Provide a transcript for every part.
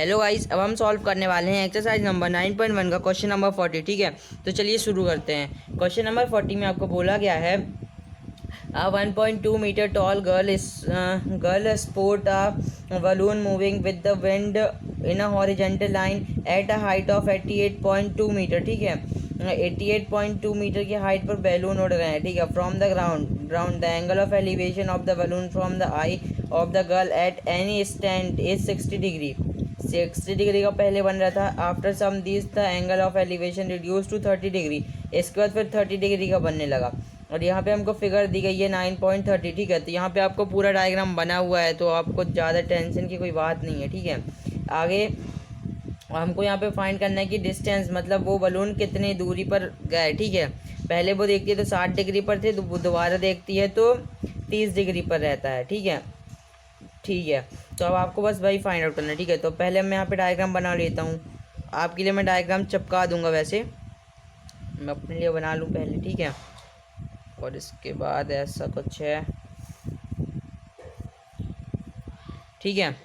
Hello guys, अब हम solve करने वाले हैं एक्सरसाइज नंबर 9.1 का क्वेश्चन नंबर 40। ठीक है, तो चलिए शुरू करते हैं। क्वेश्चन नंबर 40 में आपको बोला गया है 1.2 meter tall girl spots a balloon moving with the wind in a horizontal line at a height of 88.2 meter. ठीक है, 88.2 मीटर की हाइट पर बैलून उड़ रहे हैं। ठीक है, from the ground the angle of elevation of the balloon from the eye of the girl at any instant is 60 degree. 60 degree का पहले बन रहा था। After some this the angle of elevation reduce to 30 degree. इसके बाद फिर 30 degree का बनने लगा। और यहाँ पे हमको फिगर दी गई है 9.30। ठीक है, तो यहाँ पे आपको पूरा डायग्राम बना हुआ है, तो आपको ज़्यादा टेंशन की कोई बात नहीं है। ठीक है, आगे हमको यहाँ पे फाइंड करना है कि डिस्टेंस मतलब वो बलून कितनी दूरी पर गए। ठीक है, पहले वो देखती है तो 60 डिग्री पर थे, तो दोबारा देखती है तो 30 डिग्री पर रहता है। ठीक है, तो अब आपको बस वही फाइंड आउट करना है। ठीक है, तो पहले मैं यहाँ पे डायग्राम बना लेता हूँ। आपके लिए मैं डायग्राम चिपका दूंगा, वैसे मैं अपने लिए बना लूँ पहले। ठीक है, और इसके बाद ऐसा कुछ है। ठीक है,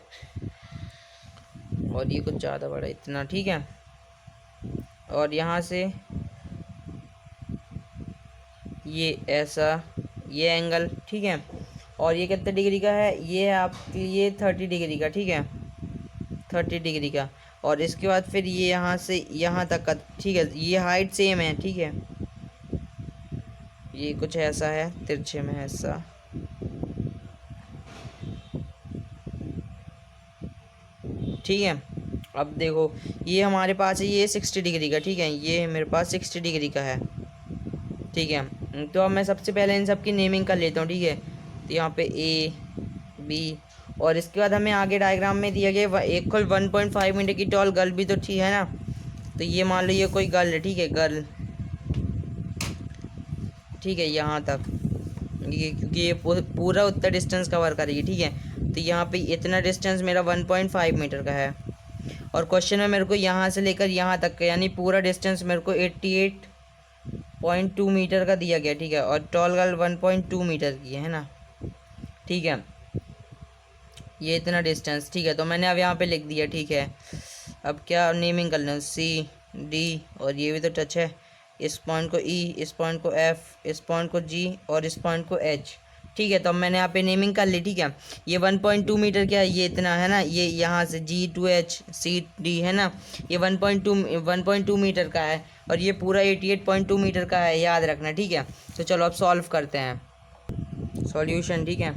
और ये कुछ ज़्यादा बड़ा इतना। ठीक है, और यहाँ से ये ऐसा ये एंगल। ठीक है, और ये कितने डिग्री का है, ये है आपके लिए 30 डिग्री का। ठीक है, 30 डिग्री का। और इसके बाद फिर ये यहाँ से यहाँ तक का। ठीक है, ये हाइट सेम है। ठीक है, ये कुछ ऐसा है, तिरछे में ऐसा। ठीक है, अब देखो ये हमारे पास है, ये 60 डिग्री का। ठीक है, ये मेरे पास 60 डिग्री का है। ठीक है, तो अब मैं सबसे पहले इन सब की नेमिंग कर लेता हूँ। ठीक है, तो यहाँ पे ए बी, और इसके बाद हमें आगे डायग्राम में दिया गया एक 1.5 मीटर की टॉल गर्ल भी तो ठीक है ना। तो ये मान लो ये कोई गर्ल है। ठीक है, गर्ल। ठीक है, यहाँ तक ये, क्योंकि ये पूरा उतना डिस्टेंस कवर करेगी। ठीक है, तो यहाँ पे इतना डिस्टेंस मेरा 1.5 मीटर का है। और क्वेश्चन में मेरे को यहाँ से लेकर यहाँ तक का यानी पूरा डिस्टेंस मेरे को 88.2 मीटर का दिया गया। ठीक है, और टॉल गर्ल 1.2 मीटर की है ना। ठीक है, ये इतना डिस्टेंस। ठीक है, तो मैंने अब यहाँ पे लिख दिया। ठीक है, अब क्या नेमिंग कर लें, सी डी, और ये भी तो टच है। इस पॉइंट को ई, इस पॉइंट को एफ, इस पॉइंट को जी, और इस पॉइंट को एच। ठीक है, तो अब मैंने यहाँ पे नेमिंग कर ली। ठीक है, ये 1.2 मीटर क्या है, ये इतना है ना। ये यहाँ से जी टू एच सी डी है ना, ये 1.2 मीटर का है। और ये पूरा 88.2 मीटर का है, याद रखना। ठीक है, तो चलो अब सॉल्व करते हैं सॉल्यूशन। ठीक है,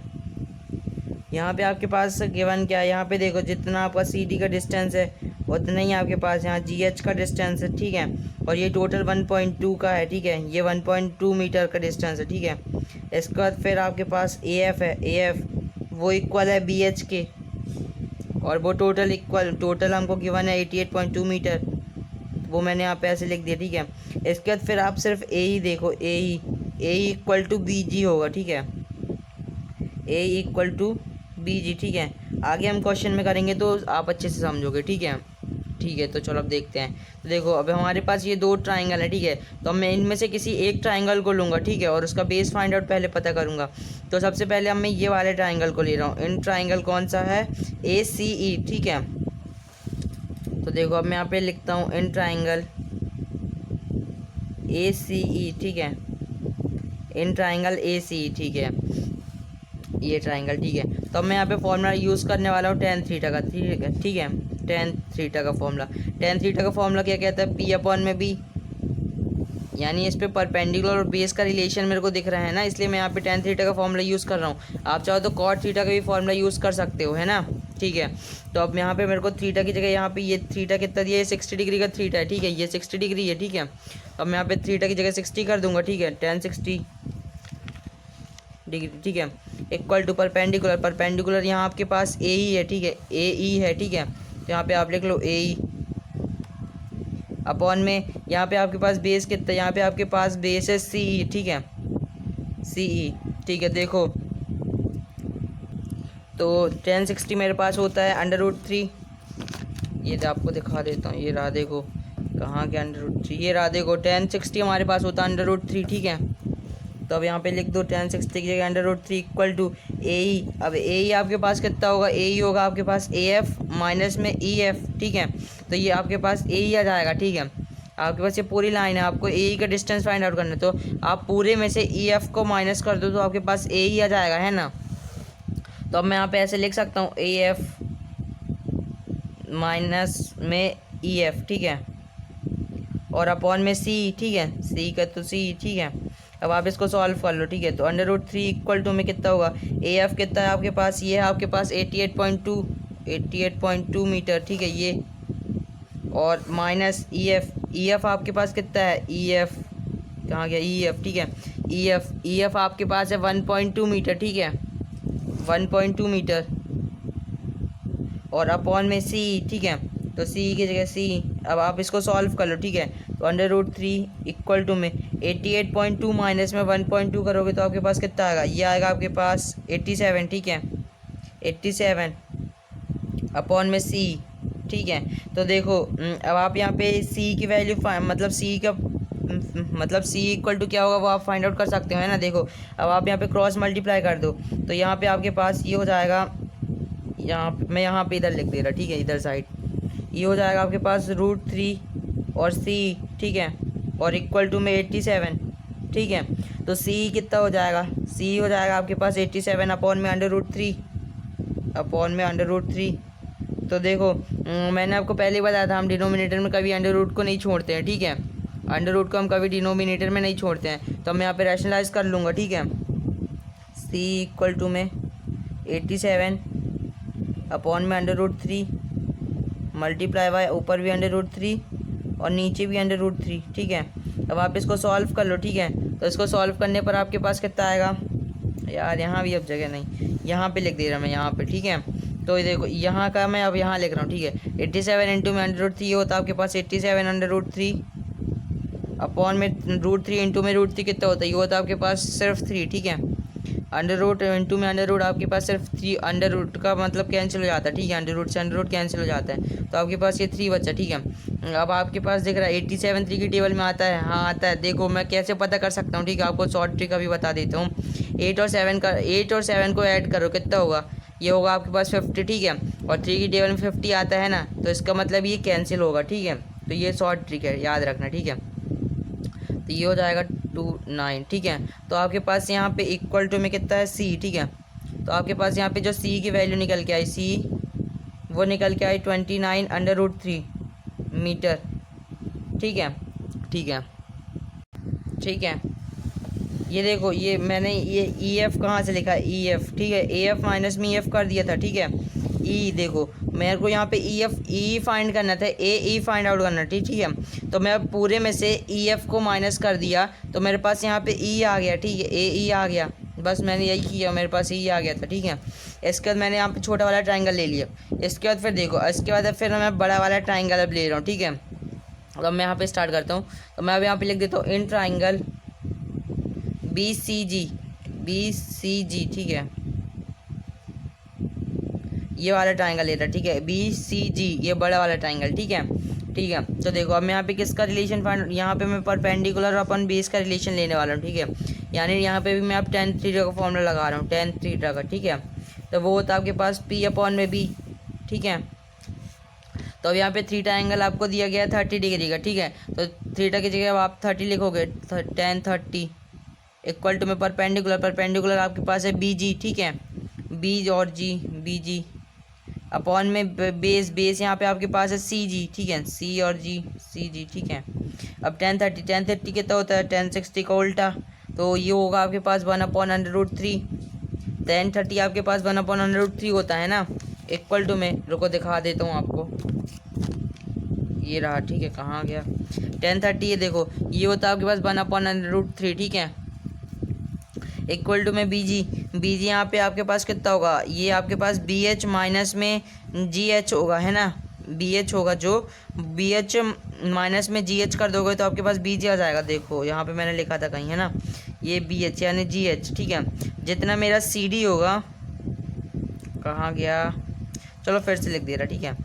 यहाँ पे आपके पास गिवन क्या है, यहाँ पे देखो जितना आपका सी डी का डिस्टेंस है उतना ही आपके पास यहाँ जी एच का डिस्टेंस है। ठीक है, और ये टोटल 1.2 का है। ठीक है, ये 1.2 मीटर का डिस्टेंस है। ठीक है, इसके बाद फिर आपके पास ए एफ है। ए एफ वो इक्वल है बी एच के, और वो टोटल हमको गिवन है 88.2 मीटर। वो मैंने यहाँ पे ऐसे लिख दिया। ठीक है, इसके बाद फिर आप सिर्फ ए ही देखो, ए इक्वल टू बी जी होगा। ठीक है, ए इक्वल टू बी जी। ठीक है, आगे हम क्वेश्चन में करेंगे तो आप अच्छे से समझोगे। ठीक है, तो चलो अब देखते हैं। तो देखो अब हमारे पास ये दो ट्राइंगल है। ठीक है, तो मैं इनमें से किसी एक ट्राइंगल को लूँगा। ठीक है, और उसका बेस फाइंड आउट पहले पता करूँगा। तो सबसे पहले अब मैं ये वाले ट्राइंगल को ले रहा हूँ। इन ट्राइंगल कौन सा है, ए सी ई। ठीक है, तो देखो अब मैं यहाँ पे लिखता हूँ इन ट्राइंगल ए सी ई। ठीक है, इन ट्राइंगल ए सी ई। ठीक है, ये ट्राइंगल। ठीक है, तो मैं यहाँ पे फॉर्मूला यूज़ करने वाला हूँ tan थीटा का। ठीक है, tan थीटा का फॉर्मूला। tan थीटा का फॉर्मूला क्या कहता है, पी अपॉन में बी, यानी इस पे परपेंडिकुलर और बेस का रिलेशन मेरे को दिख रहा है ना, इसलिए मैं यहाँ पे tan थीटा का फॉर्मूला यूज़ कर रहा हूँ। आप चाहो तो cot थीटा का भी फॉर्मूला यूज़ कर सकते हो, है ना। ठीक है, तो अब यहाँ पे मेरे को थीटा की जगह यहाँ पे ये थीटा कितना दिया है, 60 डिग्री का थीटा है। ठीक है, ये 60 डिग्री है। ठीक है, तो अब मैं यहाँ पे थीटा की जगह 60 कर दूंगा। ठीक है, tan 60 डिग्री। ठीक है, इक्वल टू परपेंडिकुलर यहाँ आपके पास ए ई है। ठीक है, ए ई है। ठीक है, तो यहाँ पे आप लिख लो ए ई अपॉन में यहाँ पे आपके पास बेस कितना है, यहाँ पे आपके पास बेस है सी ई। ठीक है, सी ई। ठीक है, देखो तो tan 60 मेरे पास होता है √3। ये आपको दिखा देता हूँ, ये रहा देखो, कहाँ के √3, ये रहा देखो tan 60 हमारे पास होता है √3। ठीक है, तो अब यहाँ पे लिख दो 1060 की जगह √3 इक्वल टू ए ई। अब ए ई आपके पास कितना होगा, ए ई होगा आपके पास ए एफ माइनस में ई एफ, ठीक है। तो ये आपके पास ए ई आ जाएगा, ठीक है। आपके पास ये पूरी लाइन है, आपको ए ई का डिस्टेंस फाइंड आउट करना है, तो आप पूरे में से ई एफ को माइनस कर दो तो आपके पास ए ई आ जाएगा, है ना। तो अब मैं यहाँ पे ऐसे लिख सकता हूँ ए एफ माइनस में ई एफ, ठीक है, और अपॉन में सी, ठीक है, सी का तो सी, ठीक है। अब आप इसको सॉल्व कर लो, ठीक है। तो √3 इक्वल टू में कितना होगा, ए एफ कितना है आपके पास, ये है आपके पास 88.2 मीटर, ठीक है ये, और माइनस ई एफ आपके पास कितना है, ई एफ कहाँ गया, ई एफ, ठीक है, ई एफ आपके पास है 1.2 मीटर, ठीक है, 1.2 मीटर, और अपॉन में सी, ठीक है। तो सी की जगह सी, अब आप इसको सॉल्व कर लो, ठीक है। तो √3 इक्वल टू में 88.2 माइनस में 1.2 करोगे तो आपके पास कितना आएगा, ये आएगा आपके पास 87, ठीक है, 87 अपॉन में सी, ठीक है। तो देखो अब आप यहाँ पे सी की वैल्यू मतलब सी इक्वल टू क्या होगा वो आप फाइंड आउट कर सकते हो, है ना। देखो अब आप यहाँ पे क्रॉस मल्टीप्लाई कर दो तो यहाँ पे आपके पास ये हो जाएगा, मैं यहाँ पे इधर लिख दे रहा, ठीक है, इधर साइड ये हो जाएगा आपके पास √3 और सी, ठीक है, और इक्वल टू में 87, ठीक है। तो सी कितना हो जाएगा, सी हो जाएगा आपके पास 87 अपॉन में √3। तो देखो मैंने आपको पहले ही बताया था हम डिनोमिनेटर में कभी √ को नहीं छोड़ते हैं, ठीक है, √ को हम कभी डिनोमिनेटर में नहीं छोड़ते हैं। तो मैं यहाँ पे रैशनलाइज कर लूँगा, ठीक है। सी इक्वल टू में 87 अपॉन में √3 मल्टीप्लाई बाय ऊपर भी √3 और नीचे भी √3, ठीक है। अब आप इसको सॉल्व कर लो, ठीक है। तो इसको सॉल्व करने पर आपके पास कितना आएगा, यार यहाँ भी अब जगह नहीं, यहाँ पे लिख दे रहा मैं यहाँ पे, ठीक है। तो ये देखो यहाँ का मैं अब यहाँ लिख रहा हूँ, ठीक है। 87 इंटू में √3 होता है आपके पास 87 √3 अपॉन में √3 इंटू में √3 कितना होता है, ये होता है आपके पास सिर्फ 3, ठीक है। √ इंटू में √ आपके पास सिर्फ 3, √ का मतलब कैंसिल हो जाता है, ठीक है, √ से √ कैंसिल हो जाता है, तो आपके पास ये 3 बचा, ठीक है। अब आपके पास दिख रहा है 87 3 की टेबल में आता है, हाँ आता है। देखो मैं कैसे पता कर सकता हूँ, ठीक है, आपको शॉर्ट ट्रिक अभी बता देता हूँ। 8 और 7 को ऐड करो, कितना होगा, ये होगा आपके पास 50, ठीक है, और 3 की टेबल में 50 आता है ना, तो इसका मतलब ये कैंसिल होगा, ठीक है। तो ये शॉर्ट ट्रिक है, याद रखना, ठीक है। तो ये हो जाएगा 29, ठीक है। तो आपके पास यहाँ पे इक्वल टू में कितना है, सी, ठीक है। तो आपके पास यहाँ पे जो सी की वैल्यू निकल के आई, सी वो निकल के आई 29 √3 मीटर, ठीक है, ठीक है, ठीक है। ये देखो ये मैंने ये ई एफ कहाँ से लिखा है, ई एफ, ठीक है, ए एफ माइनस में ई एफ कर दिया था, ठीक है। ई देखो मेरे को यहाँ पे ई फाइंड करना था, ई फाइंड आउट करना, ठीक है। तो मैं पूरे में से ई एफ को माइनस कर दिया तो मेरे पास यहाँ पे ई आ गया, ठीक है, ई आ गया, बस मैंने यही किया, मेरे पास ई आ गया था, ठीक है। इसके बाद मैंने यहाँ पे छोटा वाला ट्राइंगल ले लिया, इसके बाद फिर देखो इसके बाद फिर मैं बड़ा वाला ट्राइंगल अब ले रहा हूँ, ठीक है। अब मैं यहाँ पे स्टार्ट करता हूँ, तो मैं अब यहाँ पे लिख देता हूँ इन ट्राइंगल BCG, ठीक है, ये वाला ट्राइंगल ले रहा है, ठीक है, BCG ये बड़ा वाला ट्राइंगल, ठीक है, ठीक है। तो देखो अब मैं यहाँ पे किसका रिलेशन फाइंड, यहाँ पे मैं परपेंडिकुलर अपन बेस का रिलेशन लेने वाला हूँ, ठीक है। यानी यहाँ पे भी मैं अब tan θ का फॉर्मूला लगा रहा हूँ, tan θ का, ठीक है। तो वो होता है आपके पास P अपॉन में B, ठीक है। तो अब यहाँ पे थीटा एंगल आपको दिया गया है 30 डिग्री का, ठीक है। तो थीटा की जगह आप 30 लिखोगे, tan 30 इक्वल टू में परपेंडिकुलर आपके पास है BG, ठीक है, B और G, BG अपॉन में बेस यहाँ पे आपके पास है CG, ठीक है, C और G, CG, ठीक है। अब tan 30 कितना होता है, tan 60 का उल्टा, तो ये होगा आपके पास 1/√3, tan 30 आपके पास 1/√3 होता है ना, इक्वल टू में, रुको दिखा देता हूँ आपको, ये रहा, ठीक है, कहाँ गया tan 30, ये देखो ये होता है आपके पास 1/√3, ठीक है, इक्वल टू में BG यहाँ पे आपके पास कितना होगा, ये आपके पास BH माइनस में GH होगा, है ना, BH होगा, जो BH माइनस में GH कर दोगे तो आपके पास BG आ जाएगा। देखो यहाँ पे मैंने लिखा था कहीं, है ना, ये BH यानी GH, ठीक है। जितना मेरा CD होगा, कहाँ गया, चलो फिर से लिख दे रहा, ठीक है।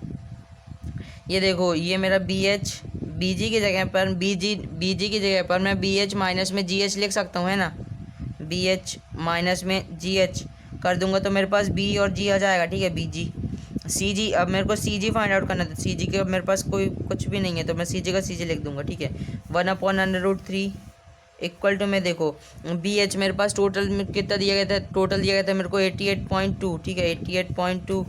ये देखो ये मेरा BG की जगह पर BG की जगह पर मैं BH माइनस में GH लिख सकता हूँ, है ना। बी एच माइनस में जी एच कर दूंगा तो मेरे पास बी और जी आ जाएगा, ठीक है, बी जी। सी जी, अब मेरे को सी जी फाइंड आउट करना था, सी जी के अब मेरे पास कोई कुछ भी नहीं है तो मैं सी जी का सी जी लिख दूंगा, ठीक है। 1/√3 इक्वल टू में देखो बी एच मेरे पास टोटल में कितना दिया गया था, टोटल दिया गया था मेरे को 88.2, ठीक है, 88.2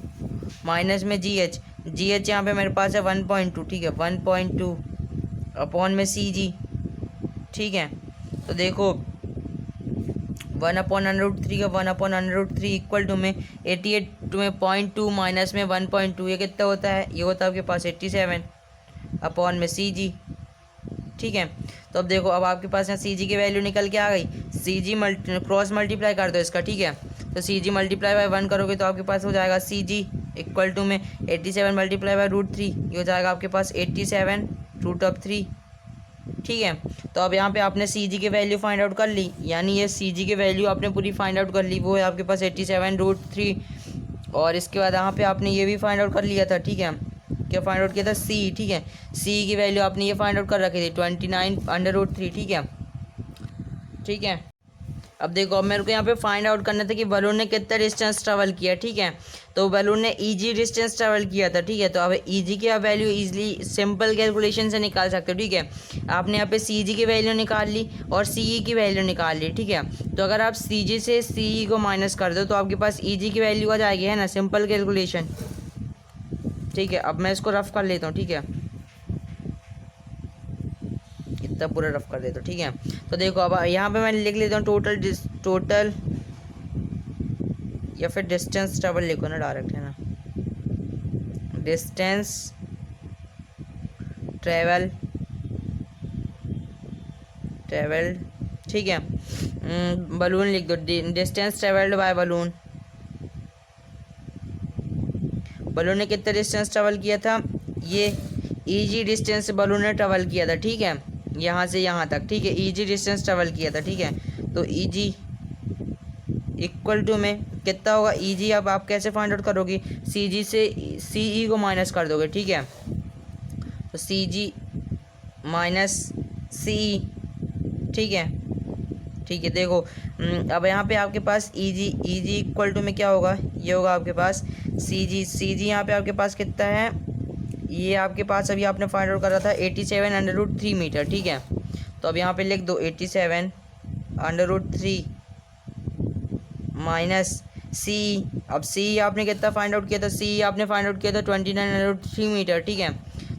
माइनस में जी एच, जी एच यहाँ पे मेरे पास है 1.2, ठीक है, 1.2 अपॉन में सी जी, ठीक है। तो देखो 1/√3 का 1/√3 इक्वल टू में 88.2 माइनस में 1.2, ये कितना होता है, ये होता है आपके पास 87 अपॉन में सी जी, ठीक है। तो अब देखो अब आपके पास यहाँ सी जी की वैल्यू निकल के आ गई, सी जी क्रॉस मल्टीप्लाई कर दो इसका, ठीक है। तो सी जी मल्टीप्लाई बाय 1 करोगे तो आपके पास हो जाएगा सी जी इक्वल टू में 87 मल्टीप्लाई बाय √3, ये हो जाएगा आपके पास 87√3, ठीक है। तो अब यहाँ पे आपने सी जी की वैल्यू फाइंड आउट कर ली, यानी ये सी जी की वैल्यू आपने पूरी फाइंड आउट कर ली, वो है आपके पास 87√3। और इसके बाद यहाँ पे आपने ये भी फाइंड आउट कर लिया था, ठीक है, क्या फाइंड आउट किया था, सी, ठीक है, सी की वैल्यू आपने ये फाइंड आउट कर रखी थी 29/√3, ठीक है, ठीक है। अब देखो अब मेरे को यहाँ पे फाइंड आउट करना था कि बलून ने कितना डिस्टेंस ट्रेवल किया, ठीक है। तो बलून ने ईजी डिस्टेंस ट्रेवल किया था, ठीक है। तो अब ईजी की आप वैल्यू इजीली सिंपल कैलकुलेशन से निकाल सकते हो, ठीक है। आपने यहाँ पे सी जी की वैल्यू निकाल ली और सी ई की वैल्यू निकाल ली, ठीक है। तो अगर आप सी जी से सी ई को माइनस कर दो तो आपके पास ई जी की वैल्यू आ जाएगी, है ना, सिंपल कैलकुलेशन, ठीक है। अब मैं इसको रफ कर लेता हूँ, ठीक है, इतना पूरा रफ कर देता हूँ, ठीक है। तो देखो अब यहाँ पे मैं लिख लेता हूँ टोटल या फिर डिस्टेंस ट्रेवल लिखो ना डायरेक्ट, है ना, डिस्टेंस ट्रेवल, ठीक है। बलून लिख दो, distance travelled by balloon, balloon ने कितना डिस्टेंस ट्रेवल किया था, ये ईजी डिस्टेंस बलून ने ट्रेवल किया था, ठीक है, यहाँ से यहाँ तक, ठीक है, ईजी डिस्टेंस ट्रेवल किया था, ठीक है। तो ईजी इक्वल टू में कितना होगा, ईजी अब आप कैसे फाइंड आउट करोगे, सी जी से सी ई को माइनस कर दोगे, ठीक है। तो सी जी माइनस सी ई, ठीक है, ठीक है। देखो अब यहाँ पे आपके पास ईजी इक्वल टू में क्या होगा, ये होगा आपके पास सी जी यहाँ पे आपके पास कितना है, ये आपके पास अभी आपने फाइंड आउट करा था 87/√3 मीटर, ठीक है। तो अब यहाँ पे लिख दो 87/√3 माइनस सी, अब सी आपने कितना फाइंड आउट किया था, सी आपने फाइंड आउट किया था 29/3 मीटर, ठीक है।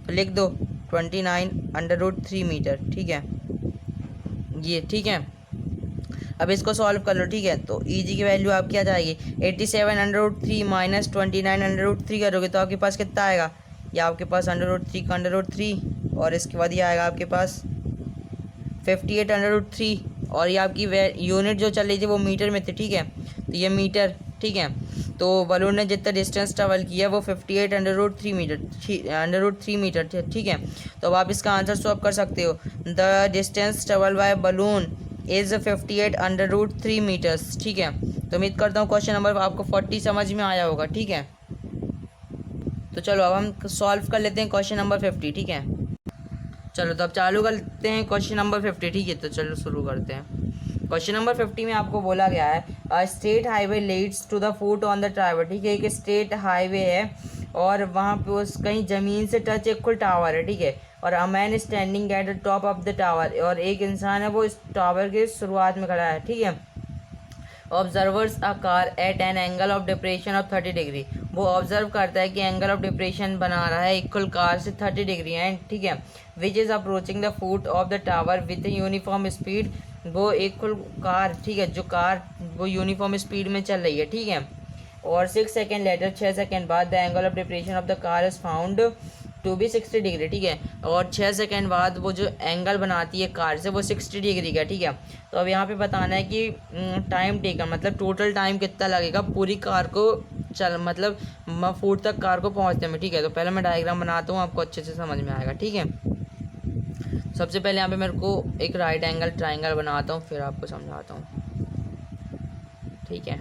तो लिख दो 29/3 मीटर, ठीक है, ये, ठीक है। अब इसको सॉल्व कर लो, ठीक है। तो ई जी की वैल्यू आपकी आ जाएगी 87/3 माइनस 29/3 करोगे तो आपके पास कितना आएगा, ये आपके पास √3 का √3 और इसके बाद ये आएगा आपके पास 58/3 और ये आपकी यूनिट जो चल रही थी वो मीटर में थी, ठीक है। तो ये मीटर, ठीक है। तो बलून ने जितना डिस्टेंस ट्रेवल किया वो 58/3 मीटर, √3 मीटर, ठीक है। तो अब आप इसका आंसर स्वैप कर सकते हो, the distance travel by balloon is 58/3 meters, ठीक है। तो उम्मीद करता हूँ क्वेश्चन नंबर आपको 40 समझ में आया होगा, ठीक है। तो चलो अब हम सॉल्व कर लेते हैं क्वेश्चन नंबर 50, ठीक है। चलो तो अब चालू करते हैं क्वेश्चन नंबर 50, ठीक है। तो चलो शुरू करते हैं। क्वेश्चन नंबर 50 में आपको बोला गया है a state highway leads to the foot of the tower, ठीक है। एक स्टेट हाईवे है और वहाँ पे उस कहीं ज़मीन से टच एक खुल टावर है, ठीक है। और a man standing at the top of the tower, और एक इंसान है वो इस टावर के शुरुआत में खड़ा है, ठीक है। Observers a car eight an angle of depression of 30 degree, वो ऑब्जर्व करता है कि एंगल ऑफ डिप्रेशन बना रहा है इक्वल कार से 30 डिग्री एंड, ठीक है, which is approaching the foot of the tower with uniform speed, वो इक्वल कार, ठीक है, जो कार वो यूनिफॉर्म स्पीड में चल रही है, ठीक है। और 6 सेकेंड लेटर, 6 सेकेंड बाद the angle of depression of the car is found to be 60 degree, ठीक है। और 6 सेकेंड बाद वो जो एंगल बनाती है कार से वो 60 डिग्री का, ठीक है। तो अब यहाँ पे बताना है कि टाइम टेकन, मतलब टोटल टाइम कितना लगेगा पूरी कार को मतलब फुट तक कार को पहुँचने में, ठीक है। तो पहले मैं डायग्राम बनाता हूँ, आपको अच्छे से समझ में आएगा, ठीक है। सबसे पहले यहाँ पे मेरे को एक राइट एंगल ट्राइंगल बनाता हूँ, फिर आपको समझाता हूँ, ठीक है।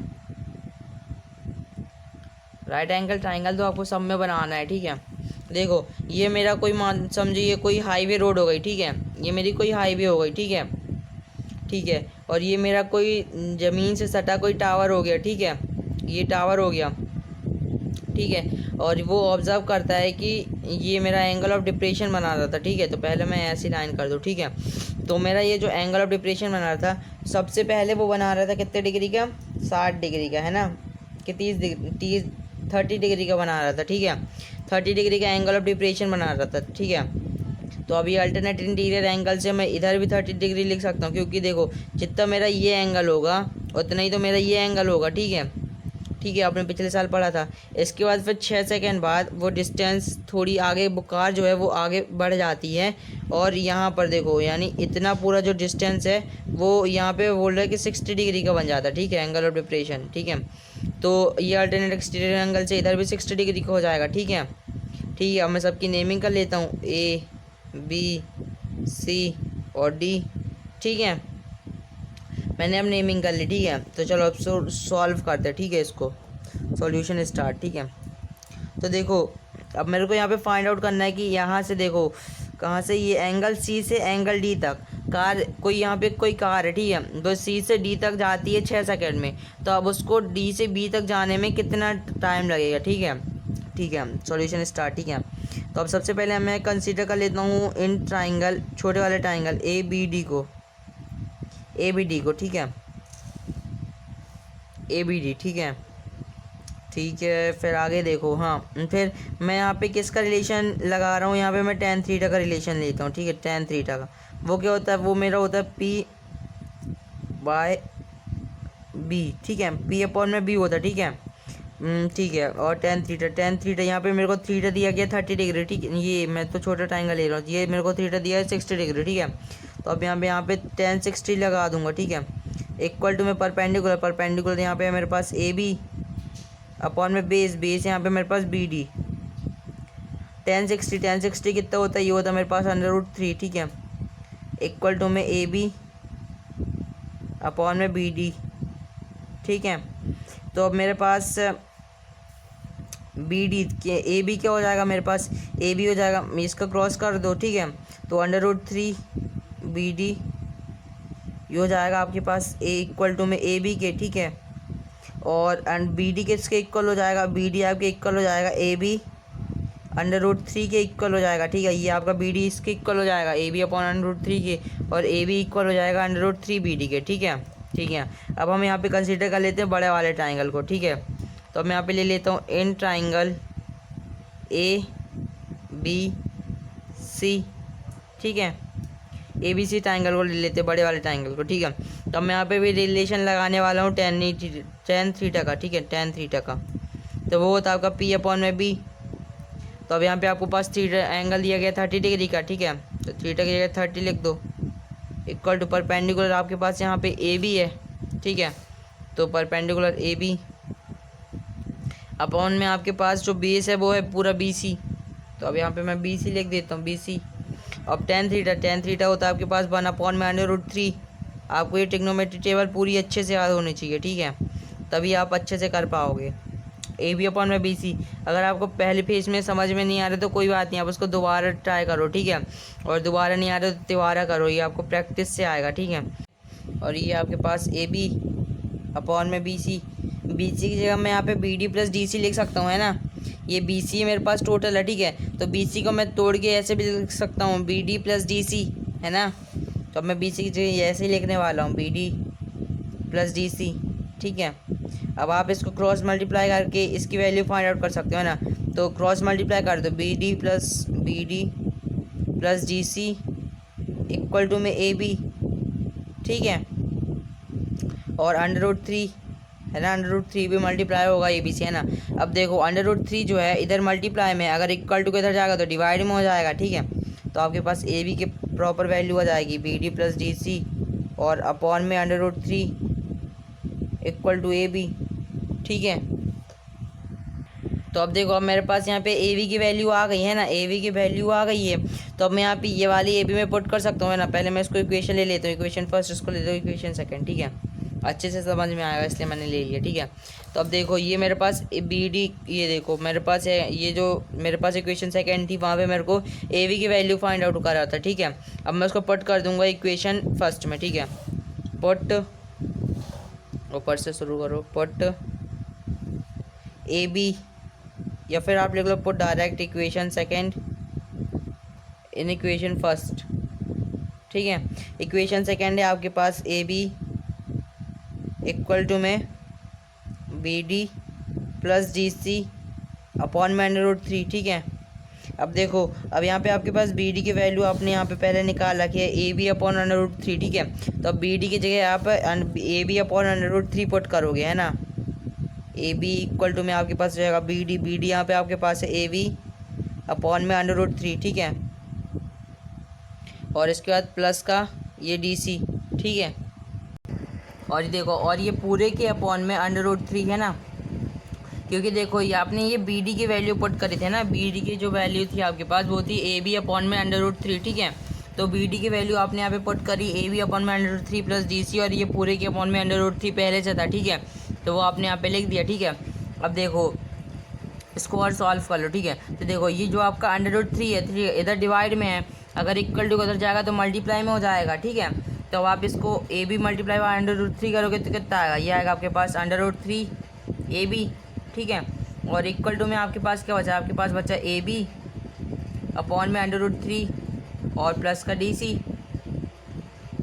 राइट एंगल ट्राइंगल तो आपको सब में बनाना है, ठीक है। देखो ये मेरा कोई समझिए कोई हाईवे रोड हो गई, ठीक है, ये मेरी कोई हाईवे हो गई, ठीक है, ठीक है। और ये मेरा कोई ज़मीन से सटा कोई टावर हो गया, ठीक है, ये टावर हो गया, ठीक है। और वो ऑब्ज़र्व करता है कि ये मेरा एंगल ऑफ डिप्रेशन बना रहा था, ठीक है। तो पहले मैं ऐसी लाइन कर दूँ, ठीक है। तो मेरा ये जो एंगल ऑफ डिप्रेशन बना रहा था, सबसे पहले वो बना रहा था कितने डिग्री का, 60 डिग्री का, है ना, कि 30 डिग्री का बना रहा था, ठीक है। 30 डिग्री का एंगल ऑफ डिप्रेशन बना रहा था, ठीक है। तो अभी अल्टरनेट इंटीरियर एंगल से मैं इधर भी 30 डिग्री लिख सकता हूँ, क्योंकि देखो जितना मेरा ये एंगल होगा उतना ही तो मेरा ये एंगल होगा, ठीक है, ठीक है। आपने पिछले साल पढ़ा था। इसके बाद फिर 6 सेकंड बाद वो डिस्टेंस थोड़ी आगे, कार जो है वो आगे बढ़ जाती है, और यहाँ पर देखो यानी इतना पूरा जो डिस्टेंस है वो यहाँ पे बोल रहा है कि 60 डिग्री का बन जाता है, ठीक है, एंगल ऑफ डिप्रेशन, ठीक है। तो ये अल्टरनेट एक्सटीरियर एंगल से इधर भी 60 डिग्री का हो जाएगा, ठीक है, ठीक है। अब मैं सबकी नेमिंग कर लेता हूँ, ए बी सी और डी, ठीक है। मैंने अब नेमिंग कर ली, ठीक है। तो चलो अब सॉल्व करते हैं, ठीक है, इसको सॉल्यूशन स्टार्ट, ठीक है। तो देखो अब मेरे को यहाँ पे फाइंड आउट करना है कि यहाँ से देखो कहाँ से ये एंगल सी से एंगल डी तक, कार कोई यहाँ पे कोई कार है, ठीक है, तो सी से डी तक जाती है 6 सेकंड में, तो अब उसको डी से बी तक जाने में कितना टाइम लगेगा, ठीक है, ठीक है। सॉल्यूशन स्टार्ट, ठीक है। तो अब सबसे पहले मैं कंसीडर कर लेता हूँ इन ट्राइंगल, छोटे वाले ट्राइंगल ए बी डी को, ठीक है, ए बी डी, ठीक है, ठीक है। फिर आगे देखो, हाँ, फिर मैं यहाँ पे किसका रिलेशन लगा रहा हूँ, यहाँ पे मैं tan थीटा का रिलेशन लेता हूँ, ठीक है, tan थीटा का। वो क्या होता है, वो मेरा होता है पी बाय बी, ठीक है, पी अपॉन में बी होता है, ठीक है, ठीक है। और tan थीटा यहाँ पे मेरे को थीटा दिया गया 30 डिग्री, ठीक है, ये मैं तो छोटा ट्राइंगल ले रहा हूँ, ये मेरे को थीटा दिया है 60 डिग्री, ठीक है। तो अब यहाँ पे tan 60 लगा दूंगा, ठीक है, इक्वल टू में परपेंडिकुलर यहाँ पे मेरे पास ए बी अपॉन में बेस यहाँ पे मेरे पास बी डी। tan 60 कितना होता है, ये होता है मेरे पास √3, ठीक है, इक्वल टू में ए बी अपॉन में बी डी, ठीक है। तो अब मेरे पास बी डी के ए बी क्या हो जाएगा, मेरे पास ए बी हो जाएगा, इसका क्रॉस कर दो, ठीक है। तो √3 बी डी ये हो जाएगा आपके पास ए इक्वल टू में ए बी के, ठीक है। और बी डी किसके इक्वल हो जाएगा, बी डी आपके इक्वल हो जाएगा ए बी √3 के इक्वल हो जाएगा, ठीक है। ये आपका बी डी इसके इक्वल हो जाएगा ए बी अपॉन √3 के, और ए बी इक्वल हो जाएगा √3 बी डी के, ठीक है, ठीक है। अब हम यहाँ पे कंसीडर कर लेते हैं बड़े वाले ट्राइंगल को, ठीक है। तो मैं यहाँ पे ले लेता हूँ in triangle A B C, ठीक है, ए बी सी ट्राइंगल को ले लेते हैं बड़े वाले ट्राइंगल को, ठीक है। तो मैं यहाँ पे भी रिलेशन लगाने वाला हूँ tan थीटा का, ठीक है, tan थीटा का। तो वो होता है आपका पी अपॉन में बी। तो अब यहाँ पे आपको पास थीटा एंगल दिया गया 30 डिग्री का, ठीक है। तो थीटा की जगह 30 लिख दो, इक्वल टू परपेंडिकुलर आपके पास यहाँ पे ए बी है, ठीक है। तो परपेंडिकुलर ए बी अपॉन में आपके पास जो बेस है वो है पूरा बी सी। तो अब यहाँ पे मैं बी सी लिख देता हूँ, बी सी। अब tan थीटा होता है आपके पास 1 अपॉन में √3। आपको ये ट्रिग्नोमेट्री टेबल पूरी अच्छे से याद होनी चाहिए, ठीक है, तभी आप अच्छे से कर पाओगे। ए बी अपॉन में बी सी, अगर आपको पहले पेज में समझ में नहीं आ रहा तो कोई बात नहीं, आप उसको दोबारा ट्राई करो, ठीक है, और दोबारा नहीं आ रहा तो दोबारा करो, ये आपको प्रैक्टिस से आएगा, ठीक है। और ये आपके पास ए बी अपॉन में बी सी की जगह मैं यहाँ पे B D plus D C लिख सकता हूँ, है ना। ये बी सी मेरे पास टोटल है, ठीक है। तो बी सी को मैं तोड़ के ऐसे भी लिख सकता हूँ, B D plus D C, है ना। तो अब मैं बी सी की जगह ऐसे ही लिखने वाला हूँ, B D plus D C, ठीक है। अब आप इसको क्रॉस मल्टीप्लाई करके इसकी वैल्यू फाइंड आउट कर सकते हो, है ना। तो क्रॉस मल्टीप्लाई कर दो, B D plus D C equal to में ए बी, ठीक है, और √3, है ना, √3 भी मल्टीप्लाई होगा ए बी से, है ना। अब देखो √3 जो है इधर मल्टीप्लाई में, अगर इक्वल टू के इधर जाएगा तो डिवाइड में हो जाएगा, ठीक है। तो आपके पास ए बी के प्रॉपर वैल्यू आ जाएगी B D plus D C और अपॉन में √3 इक्वल टू ए बी, ठीक है। तो अब देखो अब मेरे पास यहाँ पे ए बी की वैल्यू आ गई है ना, ए बी की वैल्यू आ गई है। तो अब मैं यहाँ पे ये वाली ए बी में पुट कर सकता हूँ, है ना। पहले मैं इसको इक्वेशन ले लेता हूँ, इक्वेशन फर्स्ट, इसको लेता हूँ इक्वेशन सेकंड, ठीक है, अच्छे से समझ में आएगा इसलिए मैंने ले लिया, ठीक है। तो अब देखो ये मेरे पास बी डी, ये देखो मेरे पास है, ये जो मेरे पास इक्वेशन सेकंड थी वहाँ पे मेरे को ए बी की वैल्यू फाइंड आउट करा था, ठीक है। अब मैं उसको पुट कर दूंगा इक्वेशन फर्स्ट में, ठीक है। पुट, ऊपर से शुरू करो, पुट ए बी, या फिर आप लिख लो put direct equation second in equation first. ठीक है, इक्वेशन सेकेंड है आपके पास ए बी इक्वल टू में b D plus D c upon में √3। ठीक है, अब देखो, अब यहाँ पे आपके पास बी डी की वैल्यू आपने यहाँ पे पहले निकाल रखी है ए बी अपॉन √3। ठीक है, तो अब बी डी की जगह आप ए बी अपॉन √3 पुट करोगे, है ना। ए बी इक्वल टू में आपके पास रहेगा बी डी यहाँ पे आपके पास है ए बी अपॉन में √3। ठीक है, और इसके बाद प्लस का ये डी सी। ठीक है, और ये देखो, और ये पूरे के अपॉन में √3 है ना, क्योंकि देखो ये आपने ये बी डी की वैल्यू पुट करी थी ना, बी डी की जो वैल्यू थी आपके पास वो थी ए बी अपॉन में √3। ठीक है, तो बी डी की वैल्यू आपने यहाँ पे पुट करी ए बी अपॉन में √3 प्लस डी सी, और ये पूरे के अपॉन में √3 पहले से था। ठीक है, तो वो आपने यहाँ पे लिख दिया। ठीक है, अब देखो इसको और सॉल्व कर लो। ठीक है, तो देखो ये जो आपका √3 है, 3 इधर डिवाइड में है, अगर इक्वल टू उधर जाएगा तो मल्टीप्लाई में हो जाएगा। ठीक है, तो अब आप इसको ए बी मल्टीप्लाई बाय √3 करोगे तो कितना आएगा, ये आएगा आपके पास √3 ए बी। ठीक है, और इक्वल टू में आपके पास क्या बचा, आपके पास बचा ए बी अपॉन में √3 और प्लस का डी सी।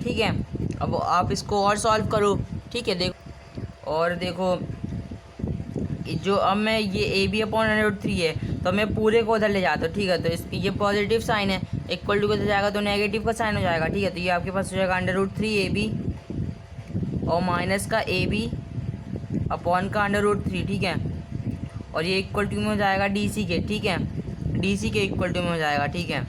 ठीक है, अब आप इसको और सॉल्व करो। ठीक है, देखो, और देखो जो अब मैं ये ए बी अपॉन √3 है, तो मैं पूरे को उधर ले जाता हूँ। ठीक है, तो इसकी ये पॉजिटिव साइन है, इक्वल टू को उधर जाएगा तो नेगेटिव का साइन हो जाएगा। ठीक है, तो ये आपके पास हो जाएगा √3 ए बी और माइनस का ए बी अपॉन का √3। ठीक है, और ये इक्वल टू में हो जाएगा डी सी के। ठीक है, डी सी के इक्वल टू में हो जाएगा। ठीक है,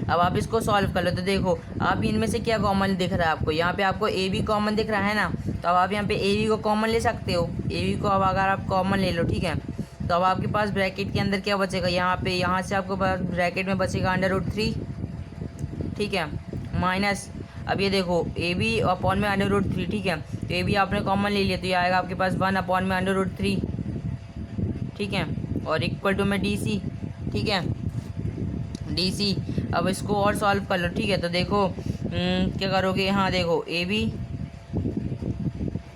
अब आप इसको सॉल्व कर लो। तो देखो आप इनमें से क्या कॉमन दिख रहा है आपको, यहाँ पे आपको ए बी कॉमन दिख रहा है ना, तो अब आप यहाँ पे ए बी को कॉमन ले सकते हो। ए बी को अब अगर आप कॉमन ले लो, ठीक है, तो अब आपके पास ब्रैकेट के अंदर क्या बचेगा, यहाँ पे यहाँ से आपको ब्रैकेट में बचेगा √3। ठीक है, माइनस, अब ये देखो ए बी अपॉन में √3। ठीक है, तो ए बी आपने कॉमन ले लिया तो ये आएगा आपके पास 1 अपॉन में √3। ठीक है, और इक्वल टू में डी सी। ठीक है, डी सी, अब इसको और सॉल्व कर लो। ठीक है, तो देखो क्या करोगे, हाँ देखो ए बी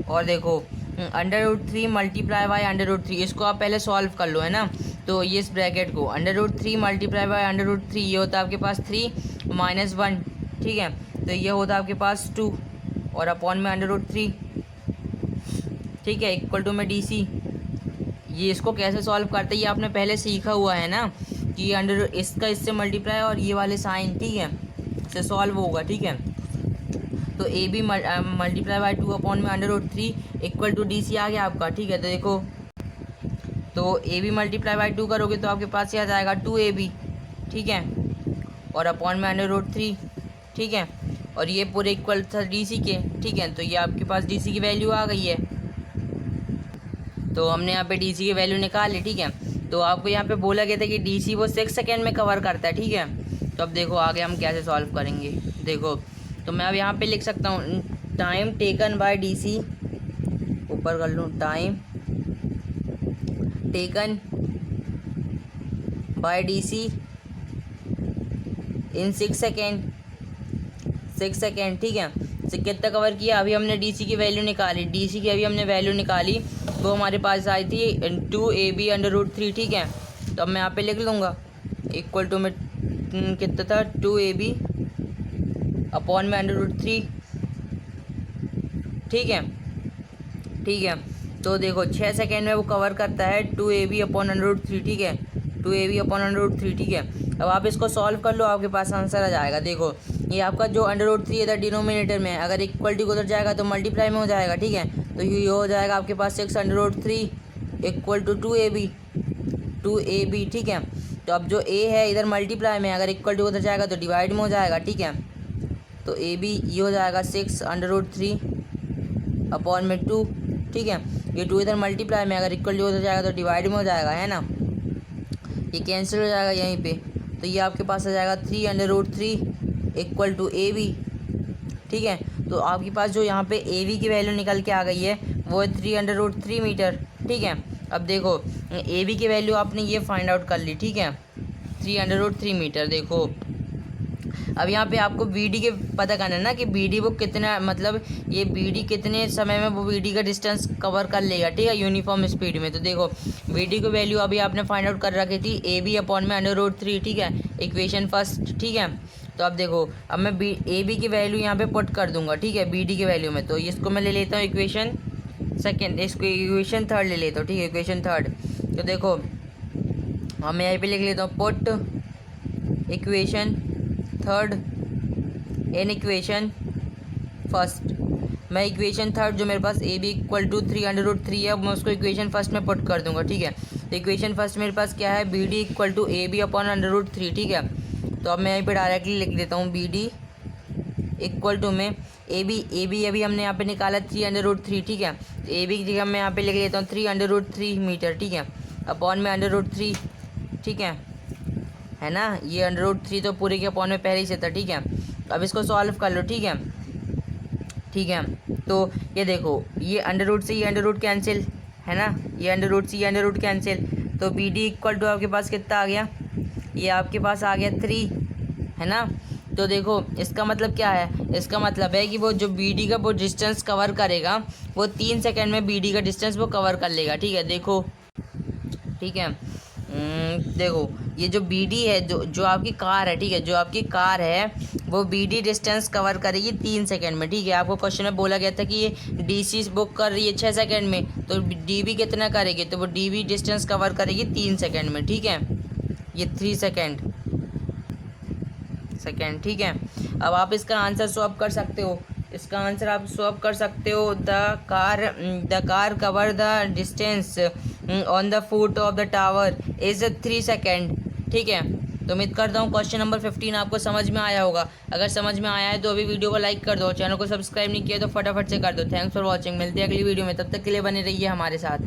और देखो √3 मल्टीप्लाई बाय √3, इसको आप पहले सॉल्व कर लो, है ना। तो ये इस ब्रैकेट को √3 मल्टीप्लाई बाय √3 ये होता है आपके पास 3 माइनस 1। ठीक है, तो ये होता है आपके पास 2 और अपॉन में √3। ठीक है, इक्वल टू में डी सी। ये इसको कैसे सॉल्व करते हैं ये आपने पहले सीखा हुआ है ना, कि इसका इससे मल्टीप्लाई और ये वाले साइन, ठीक है, से सॉल्व होगा। ठीक है, तो A B multiply by 2 upon में √3 इक्वल टू डी सी आ गया आपका। ठीक है, तो देखो, तो ए बी मल्टीप्लाई बाय 2 करोगे तो आपके पास क्या जाएगा 2ab। ठीक है, और अपॉन में √3। ठीक है, और ये पूरे इक्वल था डी सी के। ठीक है, तो ये आपके पास डी सी की वैल्यू आ गई है, तो हमने यहाँ पे डी सी की वैल्यू निकाल ली। ठीक है, तो आपको यहाँ पे बोला गया था कि डी सी वो 6 सेकेंड में कवर करता है। ठीक है, तो अब देखो आगे हम कैसे सॉल्व करेंगे। देखो, तो मैं अब यहाँ पे लिख सकता हूँ time taken by D C, ऊपर कर लूँ time taken by D C in 6 second. 6 second, ठीक है, से कितना कवर किया, अभी हमने डी सी की वैल्यू निकाली, डी सी की अभी हमने वैल्यू निकाली, वो हमारे पास आई थी 2ab √3। ठीक है, तो अब मैं यहाँ पे लिख लूँगा इक्वल टू में कितना था 2ab अपॉन में √3। ठीक है, ठीक है, तो देखो 6 सेकेंड में वो कवर करता है 2ab अपॉन √3। ठीक है, 2ab अपॉन √3। ठीक है, अब आप इसको सॉल्व कर लो, आपके पास आंसर आ जाएगा। देखो ये आपका जो √3 इधर डिनोमिनेटर में है, अगर इक्वलिटी को उधर जाएगा तो मल्टीप्लाई में हो जाएगा। ठीक है, तो ये हो जाएगा आपके पास 6 √3 इक्वल टू 2ab। ठीक है, तो अब जो a है इधर मल्टीप्लाई में, अगर इक्वल टू उधर जाएगा तो डिवाइड में हो जाएगा। ठीक है, तो ab ये हो जाएगा 6 √3 अपॉन में 2। ठीक है, ये 2 इधर मल्टीप्लाई में, अगर इक्वल टू उधर जाएगा तो डिवाइड में हो जाएगा, है ना, ये कैंसिल हो जाएगा यहीं पे, तो ये आपके पास आ जाएगा 3 √3 इक्वल टू ab। ठीक है, तो आपके पास जो यहाँ पे ab की वैल्यू निकल के आ गई है वो है 3 √3 मीटर। ठीक है, अब देखो ab की वैल्यू आपने ये फाइंड आउट कर ली। ठीक है, 3 √3 मीटर। देखो अब यहाँ पे आपको BD के पता करना है ना कि BD वो कितना, मतलब ये BD कितने समय में वो BD का डिस्टेंस कवर कर लेगा, ठीक है, यूनिफॉर्म स्पीड में। तो देखो BD की वैल्यू अभी आपने फाइंड आउट कर रखी थी AB अपॉन में √3, ठीक है, इक्वेशन फर्स्ट, ठीक है। तो अब देखो अब मैं AB की वैल्यू यहाँ पे पुट कर दूंगा, ठीक है, BD की वैल्यू में। तो इसको मैं ले लेता हूँ इक्वेशन सेकेंड, इसको इक्वेशन थर्ड ले लेता हूँ, ठीक है, इक्वेशन थर्ड। तो देखो हम यहाँ पे लिख लेता हूँ put equation third in equation first. मैं इक्वेशन थर्ड जो मेरे पास AB इक्वल टू 3√3 है, मैं उसको इक्वेशन फर्स्ट में पुट कर दूंगा, ठीक है। तो इक्वेशन फर्स्ट मेरे पास क्या है, BD equal to AB upon √3, ठीक है। तो अब मैं यहीं पे डायरेक्टली लिख देता हूँ BD इक्वल टू में AB अभी हमने यहाँ पे निकाला 3√3, ठीक है। तो AB की जगह मैं यहाँ पे लिख लेता हूँ 3√3 मीटर, ठीक है, अपॉन में √3, ठीक है ना। ये √3 तो पूरे के अपॉन में पहले ही से था, ठीक है। अब इसको सॉल्व कर लो, ठीक है, ठीक है। तो ये देखो ये अंडर से ये अंडर कैंसिल है ना, ये अंडर से ये अंडर कैंसिल। तो BD इक्वल टू आपके पास कितना आ गया, ये आपके पास आ गया 3, है ना। तो देखो इसका मतलब क्या है, इसका मतलब है कि वो जो BD का वो डिस्टेंस कवर करेगा वो 3 सेकंड में BD का डिस्टेंस वो कवर कर लेगा, ठीक है। देखो ठीक है, देखो ये जो BD है, जो आपकी कार है, ठीक है, जो आपकी कार है वो BD डिस्टेंस कवर करेगी 3 सेकंड में, ठीक है। आपको क्वेश्चन में बोला गया था कि ये DC बुक कर रही है 6 सेकंड में, तो DB कितना करेगी, तो वो DB डिस्टेंस कवर करेगी 3 सेकंड में, ठीक है, ये 3 सेकंड, ठीक है। अब आप इसका आंसर स्वैप कर सकते हो, इसका आंसर आप स्वैप कर सकते हो। The car cover the distance on the foot of the tower is 3 second, ठीक है। तो उम्मीद करता हूँ क्वेश्चन नंबर 15 आपको समझ में आया होगा। अगर समझ में आया है तो अभी वीडियो को लाइक कर दो, चैनल को सब्सक्राइब नहीं किया तो फटाफट से कर दो। थैंक्स फॉर वॉचिंग, मिलते हैं अगली वीडियो में, तब तक के लिए बने रहिए हमारे साथ।